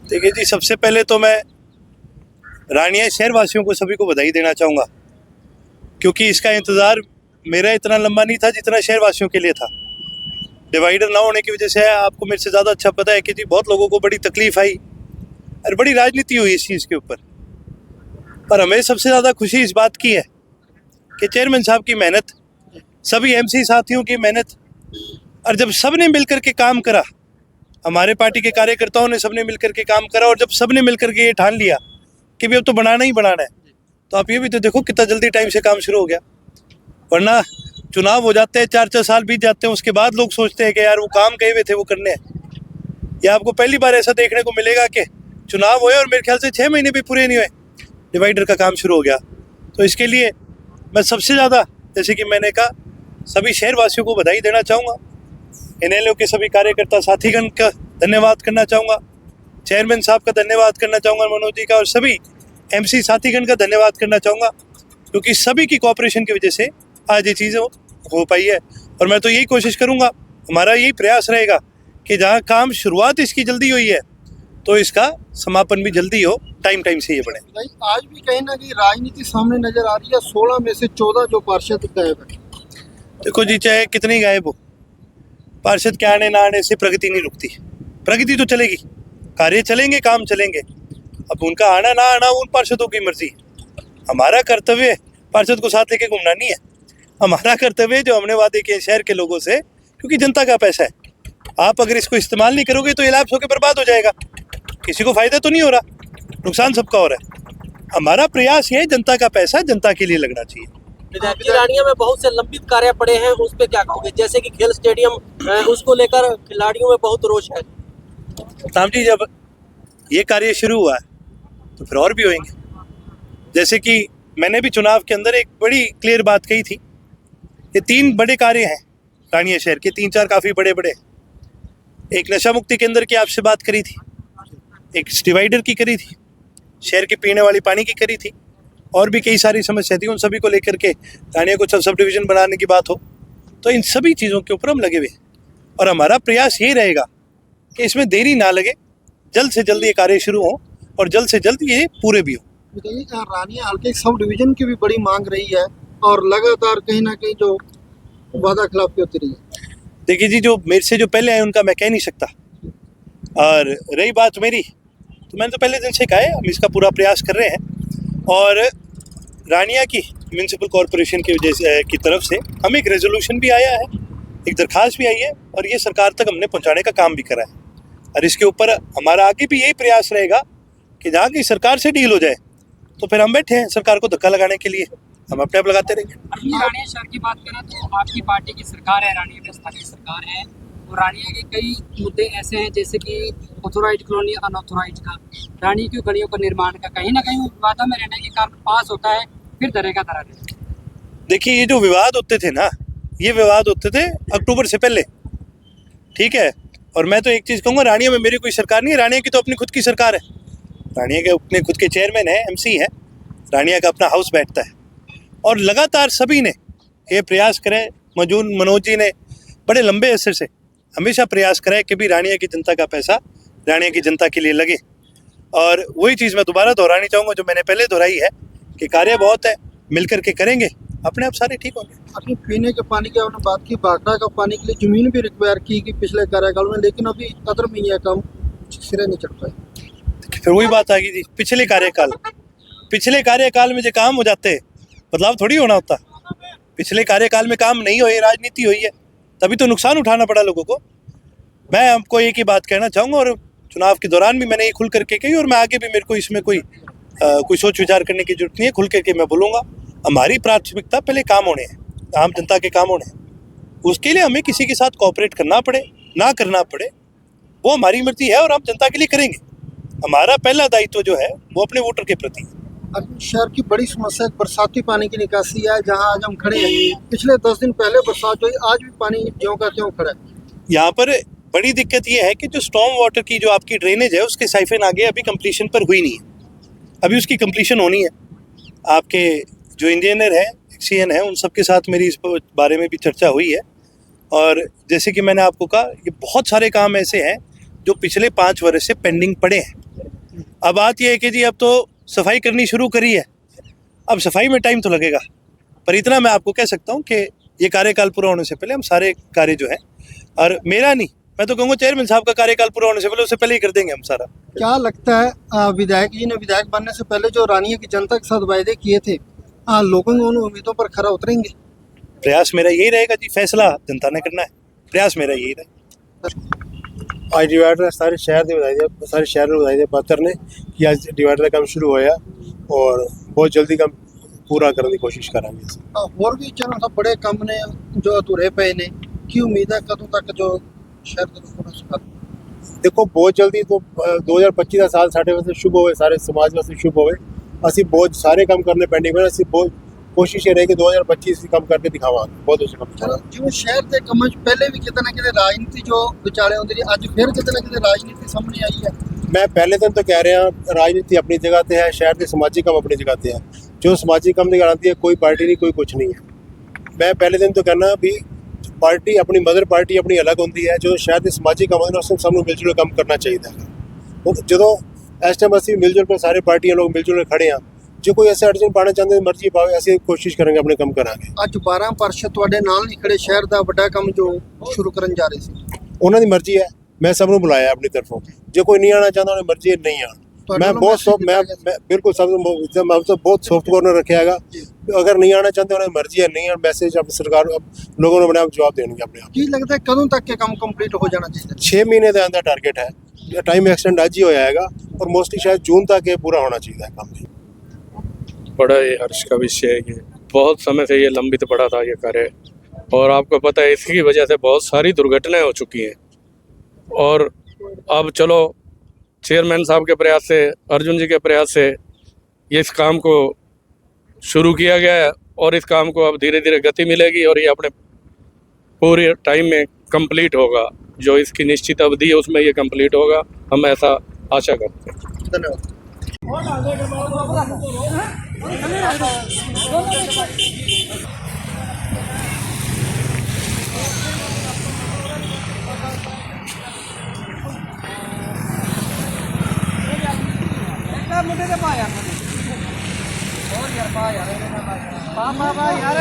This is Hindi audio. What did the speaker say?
देखिए जी, सबसे पहले तो मैं रानिया शहरवासियों को सभी को बधाई देना चाहूँगा, क्योंकि इसका इंतज़ार मेरा इतना लंबा नहीं था जितना शहरवासियों के लिए था। डिवाइडर ना होने की वजह से आपको मेरे से ज़्यादा अच्छा पता है कि जी बहुत लोगों को बड़ी तकलीफ आई और बड़ी राजनीति हुई इस चीज़ के ऊपर। पर हमें सबसे ज़्यादा खुशी इस बात की है कि चेयरमैन साहब की मेहनत, सभी एमसी साथियों की मेहनत, और जब सब ने मिलकर के काम करा, हमारे पार्टी के कार्यकर्ताओं ने सबने मिलकर के काम करा, और जब सब ने मिलकर के ये ठान लिया कि भी अब तो बनाना ही बनाना है, तो आप ये भी तो देखो कितना जल्दी टाइम से काम शुरू हो गया। वरना चुनाव हो जाते हैं, 4-4 साल बीत जाते हैं, उसके बाद लोग सोचते हैं कि यार वो काम कहे हुए थे वो करने हैं। या आपको पहली बार ऐसा देखने को मिलेगा कि चुनाव हुए और मेरे ख्याल से 6 महीने भी पूरे नहीं हुए, डिवाइडर का काम शुरू हो गया। तो इसके लिए मैं सबसे ज़्यादा, जैसे कि मैंने कहा, सभी शहरवासियों को बधाई देना चाहूँगा। एनएलओ के सभी कार्यकर्ता साथीगण का धन्यवाद करना चाहूँगा, चेयरमैन साहब का धन्यवाद करना चाहूँगा मनोज जी का, और सभी एमसी साथीगण का धन्यवाद करना चाहूँगा, क्योंकि सभी की कोऑपरेशन की वजह से आज ये चीज़ें हो पाई है। और मैं तो यही कोशिश करूँगा, हमारा यही प्रयास रहेगा कि जहाँ काम शुरुआत इसकी जल्दी हुई है तो इसका समापन भी जल्दी हो, टाइम से ये बढ़े। आज भी कहीं ना कहीं राजनीति सामने नजर आ रही है। 16 में से 14 जो पार्षद गायब है। देखो जी, चाहे कितनी गायब हो, पार्षद के आने ना आने से प्रगति नहीं रुकती। प्रगति तो चलेगी, कार्य चलेंगे, काम चलेंगे। अब उनका आना ना आना उन पार्षदों की मर्जी। हमारा कर्तव्य पार्षद को साथ लेके घूमना नहीं है। हमारा कर्तव्य जो हमने वादे किए शहर के लोगों से, क्योंकि जनता का पैसा है, आप अगर इसको इस्तेमाल नहीं करोगे तो ये लैप्स होकर बर्बाद हो जाएगा। किसी को फायदा तो नहीं हो रहा, नुकसान सबका हो रहा है। हमारा प्रयास ये है, जनता का पैसा जनता के लिए लगना चाहिए। रानिया में बहुत से लंबित कार्य पड़े हैं, उस पर क्या कहोगे? जैसे कि खेल स्टेडियम, उसको लेकर खिलाड़ियों में बहुत रोष है। राम जी, जब ये कार्य शुरू हुआ है तो फिर और भी होंगे। जैसे कि मैंने भी चुनाव के अंदर एक बड़ी क्लियर बात कही थी, ये 3 बड़े कार्य हैं रानिया शहर के, 3-4 काफ़ी बड़े। एक नशा मुक्ति केंद्र की आपसे बात करी थी, एक डिवाइडर की करी थी, शहर के पीने वाली पानी की करी थी, और भी कई सारी समस्या थी। उन सभी को लेकर के रानिया को सब डिवीज़न बनाने की बात हो, तो इन सभी चीज़ों के ऊपर हम लगे हुए हैं। और हमारा प्रयास ये रहेगा कि इसमें देरी ना लगे, जल्द से जल्द ये कार्य शुरू हो और जल्द से जल्द ये पूरे भी हो। बताइए, रानिया हल्के सब डिवीजन की भी बड़ी मांग रही है और लगातार कहीं ना कहीं जो वादा खिलाफी होती रही है। देखिए जी, जो मेरे से जो पहले आए उनका मैं कह नहीं सकता, और रही बात मेरी, तो मैंने तो पहले दिन से कहा है, हम इसका पूरा प्रयास कर रहे हैं। और रानिया की म्यूनसिपल कॉरपोरेशन की वजह से की तरफ से हमें एक रेजोल्यूशन भी आया है, एक दरख्वास्त भी आई है, और ये सरकार तक हमने पहुंचाने का काम भी करा है। और इसके ऊपर हमारा आगे भी यही प्रयास रहेगा कि जहाँ की सरकार से डील हो जाए तो फिर हम बैठे हैं सरकार को धक्का लगाने के लिए, हम अपने आप लगाते रहेंगे। रानिया शहर की बात करें तो आपकी पार्टी की सरकार है, रानिया में स्थानीय सरकार है, और रानिया के कई मुद्दे ऐसे हैं जैसे कि ऑथोराइज कॉलोनी, अनऑथोराइज का, रानिया की गलियों का निर्माण का कहीं ना कहीं वादा में रहने के कारण पास होता है, फिर धरेगा धरा देगा। देखिए, ये जो विवाद होते थे ना, ये विवाद होते थे अक्टूबर से पहले, ठीक है। और मैं तो एक चीज़ कहूँगा, रानिया में मेरी कोई सरकार नहीं है, रानिया की तो अपनी खुद की सरकार है। रानिया के अपने खुद के चेयरमैन है, एमसी है, रानिया का अपना हाउस बैठता है। और लगातार सभी ने ये प्रयास करे, मनोज जी ने बड़े लंबे अरसे से हमेशा प्रयास करा है कि भी रानिया की जनता का पैसा रानिया की जनता के लिए लगे। और वही चीज़ मैं दोबारा दोहरानी चाहूँगा जो मैंने पहले दोहराई है कि कार्य बहुत है, मिलकर के करेंगे, अपने आप सारे ठीक होंगे। अपनी पीने के पानी की आपने बात की, भाखड़ा का पानी के लिए जमीन भी रिक्वायर की पिछले कार्यकाल में, लेकिन अभी कदर में यह काम सिरे नहीं चढ़ पाए। फिर वही बात आ गई जी, पिछले कार्यकाल में जो काम हो जाते हैं, बदलाव थोड़ी होना होता। पिछले कार्यकाल में काम नहीं हुए, राजनीति हुई है, तभी तो नुकसान उठाना पड़ा लोगों को। मैं आपको एक ही बात कहना चाहूँगा, और चुनाव के दौरान भी मैंने ये खुल करके कही, और मैं आगे भी, मेरे को इसमें कोई सोच विचार करने की जरूरत नहीं है, खुल करके मैं बोलूँगा। हमारी प्राथमिकता पहले काम होने हैं, आम जनता के काम होने हैं। उसके लिए हमें किसी के साथ कोऑपरेट करना पड़े ना करना पड़े, वो हमारी मर्जी है, और हम जनता के लिए करेंगे। हमारा पहला दायित्व जो है वो अपने वोटर के प्रति है। अब शहर की बड़ी समस्या बरसाती पानी की निकासी है, जहां आज हम खड़े हैं। पिछले 10 दिन पहले बरसात हुई, आज भी पानी ज्यों का त्यों खड़ा है। यहाँ पर बड़ी दिक्कत ये है कि जो स्टॉर्म वाटर की जो आपकी ड्रेनेज है, उसके साइफन आगे अभी कंप्लीशन पर हुई नहीं है, अभी उसकी कंप्लीशन होनी है। आपके जो इंजीनियर है, एक्सीएन है, उन सबके साथ मेरी इस बारे में भी चर्चा हुई है। और जैसे कि मैंने आपको कहा, ये बहुत सारे काम ऐसे हैं जो पिछले 5 वर्ष से पेंडिंग पड़े हैं। अब बात यह है कि जी अब तो सफाई करनी शुरू करी है, अब सफाई में टाइम तो लगेगा, पर इतना मैं आपको कह सकता हूँ कि ये कार्यकाल पूरा होने से पहले हम सारे कार्य जो है, और मेरा नहीं, मैं तो कहूँगा चेयरमैन साहब का कार्यकाल पूरा होने से पहले, उससे पहले ही कर देंगे हम सारा। क्या लगता है विधायक जी ने विधायक बनने से पहले जो रानिया की जनता के साथ वायदे किए थे, लोगों ने उन उम्मीदों पर खरा उतरेंगे? प्रयास मेरा यही रहेगा जी, फैसला जनता ने करना है, प्रयास मेरा यही रहेगा। आज डिवाइडर सारे शहर ਦੇ ਵਧਾਈ ਦੇ ਸਾਰੇ ਸ਼ਹਿਰ ਨੂੰ ਵਧਾਈ ਦੇ ਪਾਤਰ ਨੇ ਕਿ ਅੱਜ ਡਿਵਾਈਡਰ ਦਾ ਕੰਮ ਸ਼ੁਰੂ ਹੋਇਆ ਔਰ ਬਹੁਤ ਜਲਦੀ ਕੰਮ ਪੂਰਾ ਕਰਨ ਦੀ ਕੋਸ਼ਿਸ਼ ਕਰਾਂਗੇ ਅਸੀਂ। ਹੋਰ ਵੀ ਚਲੋ ਤਾਂ ਬੜੇ ਕੰਮ ਨੇ ਜੋ ਅਧੂਰੇ ਪਏ ਨੇ, ਕੀ ਉਮੀਦ ਹੈ ਕਦੋਂ ਤੱਕ ਜੋ ਸ਼ਹਿਰ ਦੇ ਪੂਰਾ ਕਰ? ਦੇਖੋ ਬਹੁਤ ਜਲਦੀ ਤੋਂ 2025 ਦਾ ਸਾਲ ਸਾਡੇ ਵਾਸਤੇ ਸ਼ੁਭ ਹੋਵੇ, ਸਾਰੇ ਸਮਾਜ ਵਾਸਤੇ ਸ਼ੁਭ ਹੋਵੇ। ਅਸੀਂ ਬਹੁਤ ਸਾਰੇ ਕੰਮ ਕਰਨੇ ਪੈਂਡਿੰਗ ਨੇ, ਅਸੀਂ ਬਹੁਤ ਕੋਸ਼ਿਸ਼ ਇਹ ਰਹੇਗੀ 2025 ਅਸੀਂ ਕੰਮ ਕਰਕੇ ਦਿਖਾਵਾਂਗੇ, ਬਹੁਤ ਅੱਛਾ ਕੰਮ ਚਲੋ ਜਿਵੇਂ ਸ਼ਹਿਰ ਦੇ ਕੰਮਾਂ 'ਚ ਪਹਿਲੇ ਵੀ ਕਿਤੇ ਨਾ ਕਿਤੇ ਰਾਜਨੀਤੀ ਜੋ ਵਿਚਾਲੇ ਹੁੰਦੀ ਰਹੀ, ਅੱਜ ਫਿਰ ਕਿਤੇ ਨਾ ਕਿਤੇ ਰਾਜਨੀਤੀ ਸਾਹਮਣੇ ਆਈ ਹੈ। ਮੈਂ ਪਹਿਲੇ ਦਿਨ ਤੋਂ ਕਹਿ ਰਿਹਾ ਰਾਜਨੀਤੀ ਆਪਣੀ ਜਗ੍ਹਾ ਤੇ ਹੈ, ਸ਼ਹਿਰ ਦੇ ਸਮਾਜਿਕ ਕੰਮ ਆਪਣੀ ਜਗ੍ਹਾ ਤੇ ਹੈ। ਜੋ ਸਮਾਜਿਕ ਕੰਮ ਦੀ ਗਾਰੰਟੀ ਹੈ, ਕੋਈ ਪਾਰਟੀ ਨਹੀਂ, ਕੋਈ ਕੁਝ ਨਹੀਂ ਹੈ। ਮੈਂ ਪਹਿਲੇ ਦਿਨ ਤੋਂ ਕਹਿਣਾ ਵੀ ਪਾਰਟੀ ਆਪਣੀ ਮਦਰ ਪਾਰਟੀ ਆਪਣੀ ਅਲੱਗ ਹੁੰਦੀ ਹੈ, ਜੋ ਸ਼ਹਿਰ ਦੇ ਸਮਾਜਿਕ ਕੰਮ ਨੇ ਉਸ ਨੂੰ ਸਭ ਨੂੰ ਮਿਲ ਜੁਲ ਕੇ ਕੰਮ ਕਰਨਾ ਚਾਹੀਦਾ ਹੈ। ਜਦੋਂ ਇਸ ਟਾਈਮ ਅਸੀਂ ਮਿਲ ਜੁਲ ਕੇ ਸਾਰੇ ਪਾਰਟੀਆਂ ਲੋਕ ਮਿਲ ਜੁਲ ਕੇ ਖੜੇ ਹਾਂ, ਜੇ ਕੋਈ ਐਸੇ ਅੜਚਨ ਪਾਉਣਾ ਚਾਹੁੰਦੇ ਮਰਜ਼ੀ ਪਾਵੇ, ਅਸੀਂ ਕੋਸ਼ਿਸ਼ ਕਰਾਂਗੇ, ਆਪਣੇ ਕੰਮ ਕਰਾਂਗੇ। ਅੱਜ 12 ਪਾਰਸ਼ਦ ਤੁਹਾਡੇ ਨਾਲ ਨਹੀਂ ਖੜੇ, ਸ਼ਹਿਰ ਦਾ ਵੱਡਾ ਕੰਮ ਜੋ ਸ਼ੁਰੂ ਕਰਨ ਜਾ ਰਹੇ ਸੀ, ਉਹਨਾਂ ਦੀ ਮਰਜ਼ੀ ਹੈ, ਮੈਂ ਸਭ ਨੂੰ ਬੁਲਾਇਆ ਆਪਣੀ ਤਰਫੋਂ। ਜੇ ਕੋਈ ਨਹੀਂ ਆਉਣਾ ਚਾਹੁੰਦਾ, ਉਹਨੇ ਮਰਜ਼ੀ ਨਹੀਂ ਆਉਣ। मैं बहुत सॉफ्ट, मैं बिल्कुल सब तो बहुत सॉफ्ट कॉर्नर रखा है। अगर नहीं आना चाहते उन्हें मर्जी है, नहीं मैसेज अब सरकार लोगों ने अपने आप जवाब देंगे अपने आप। ਕੀ ਲੱਗਦਾ ਹੈ ਕਦੋਂ ਤੱਕ ਇਹ ਕੰਮ ਕੰਪਲੀਟ ਹੋ ਜਾਣਾ ਚਾਹੀਦਾ? 6 महीने के अंदर टारगेट है, टाइम एक्सटेंड आज ही हो जाएगा और मोस्टली शायद जून तक ये पूरा होना चाहिए काम। बड़ा ये हर्ष का विषय है, ये बहुत समय से ये लंबित पड़ा था ये कार्य, और आपको पता है इसकी वजह से बहुत सारी दुर्घटनाएं हो चुकी हैं। और अब चलो चेयरमैन साहब के प्रयास से, अर्जुन जी के प्रयास से ये इस काम को शुरू किया गया है, और इस काम को अब धीरे धीरे गति मिलेगी और ये अपने पूरे टाइम में कंप्लीट होगा। जो इसकी निश्चित अवधि है उसमें ये कंप्लीट होगा, हम ऐसा आशा करते हैं। धन्यवाद। मुंडे दे पा यार, और यार पा यार, पा यार।